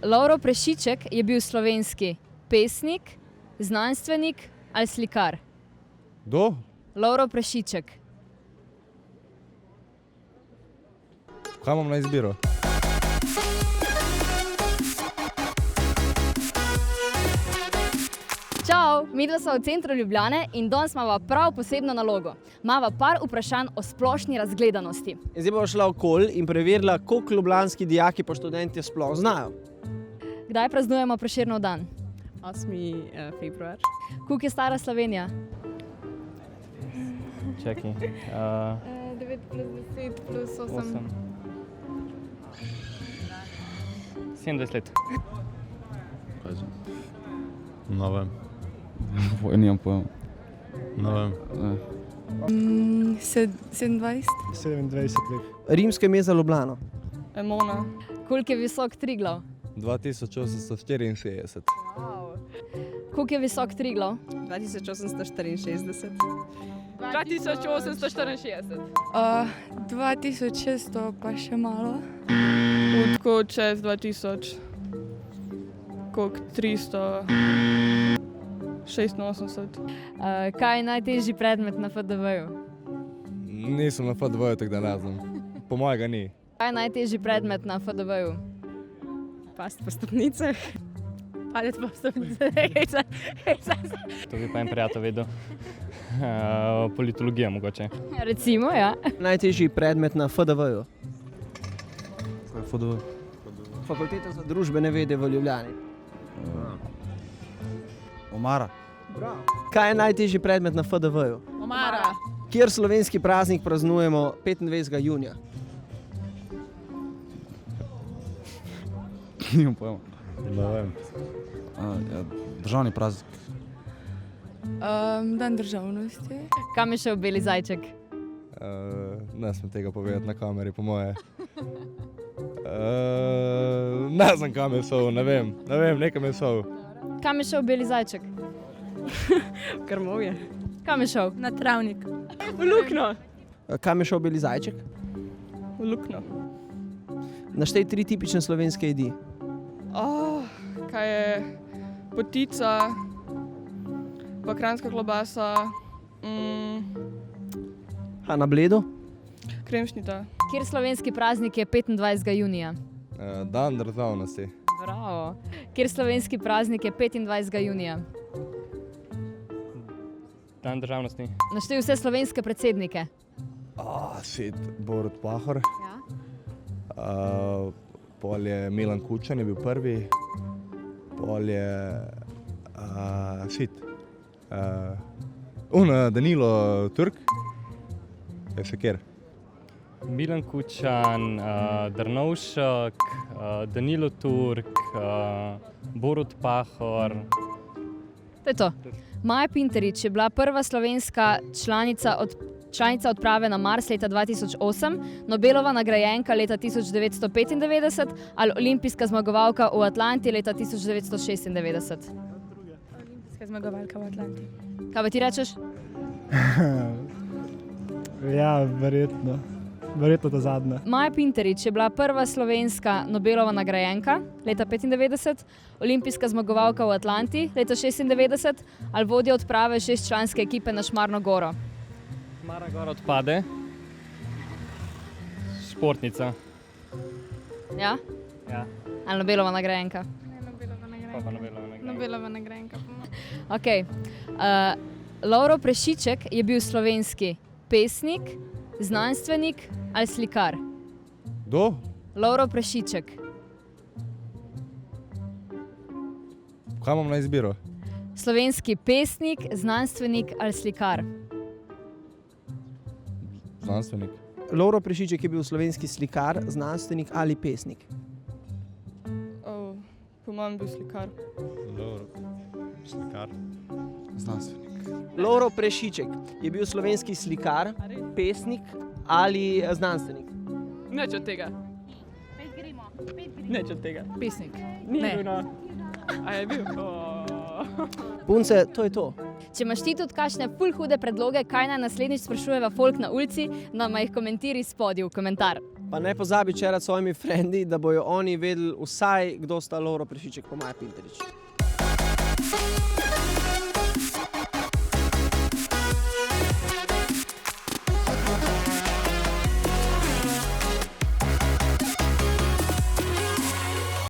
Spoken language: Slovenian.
Lovro Prešiček je bil slovenski pesnik, znanstvenik ali slikar? Kdo? Lovro Prešiček. Kaj imam na izbiro? Čau, midva sva v centru Ljubljane in danes imava prav posebno nalogo. Imava par vprašanj o splošni razgledanosti. Zdaj bova šla okoli in preverila, koliko ljubljanski dijaki pa študentje sploh znajo. Kdaj praznujemo Prešernov dan? 8. februar. Koliko je stara Slovenija? Čakaj. 9 plus 10 plus 8. 70 let. Ne vem. Nimam pojma. Ne vem. 27. 27 let. Rimsko ime za Ljubljano. Emona. Koliko je visok Triglav? 2864. Koliko je visok Triglav? 2864. 2864. 2600 pa še malo. Tako čez 2000. Koliko? 386. Kaj je najtežji predmet na FDV-ju? Nisem na FDV-ju, tako da ne znam. Po mojega ni. Kaj je najtežji predmet na FDV-ju? Past po stopnicah. Padec po stopnice. To bi pa en prijatelj vedel. Politologija mogoče. Recimo, ja. Najtežji predmet na FDV-ju. Kaj je FDV? Fakulteta za družbene vede v Ljubljani. Omara. Kaj je najtežji predmet na FDV-ju? Omara. Kjer slovenski praznik praznujemo 25. junija? Nimam pojma. Ne vem. Državni praznik. Dan državnosti. Kam je šel beli zajček? Ne smem tega povedati na kameri, po moje. Ne znam, kam je šel, ne vem, nekam je šel. Kam je šel beli zajček? Krmovje. Kam je šel? Na travnik. V luknjo. Kam je šel beli zajček? V luknjo. Naštej 3 tipične slovenske jedi. Kaj je potica, pa kranjska klobasa, Na Bledu? kremšnita. Kjer slovenski praznik je 25. junija? Dan državnosti. Bravo. Kjer slovenski praznik je 25. junija? Dan državnosti. Naštej vse slovenske predsednike. Borut Pahor. Ja. Pol je Milan Kučan je bil prvi. Pol je Danilo Turk. Je še kjer? Milan Kučan, Drnovšek, Danilo Turk, Borut Pahor. To je to. Maja Pinterič je bila prva slovenska članica odprave na Mars leta 2008, Nobelova nagrajenka leta 1995 ali olimpijska zmagovalka v Atlanti leta 1996. Olimpijska zmagovalka v Atlanti. Kaj pa ti rečeš? Ja, verjetno. Verjetno ta zadnja. Maja Pinterič je bila prva slovenska Nobelova nagrajenka leta 1995, olimpijska zmagovalka v Atlanti leta 1996 ali vodja odprave 6-članske ekipe na Šmarno goro. Šmarna gora odpade. Športnica. Ja? Ja. Ali Nobelova nagrajenka? Pa Nobelova nagrajenka. Nobelova nagrajenka. Ok. Lovro Prešiček je bil slovenski pesnik, znanstvenik ali slikar? Kdo? Lovro Prešiček. Kaj imam na izbiro? Slovenski pesnik, znanstvenik ali slikar? Znanstvenik. Lovro Prešiček je bil slovenski slikar, znanstvenik ali pesnik? Po mojem bil slikar. Slikar. Znanstvenik. Lovro Prešiček je bil slovenski slikar, pesnik ali znanstvenik? Nič od tega. Nič od tega. Pesnik. Ni Ne. bil, no. A je bil? Punce, to je to. Če imaš ti tudi kakšne ful hude predloge, kaj naj naslednjič sprašujeva folk na ulici, nama jih komentiraj spodaj v komentar. Pa ne pozabi čerati s svojimi frendi, da bojo oni vedeli vsaj, kdo sta Lovro Prešiček pa Maja Pinterič.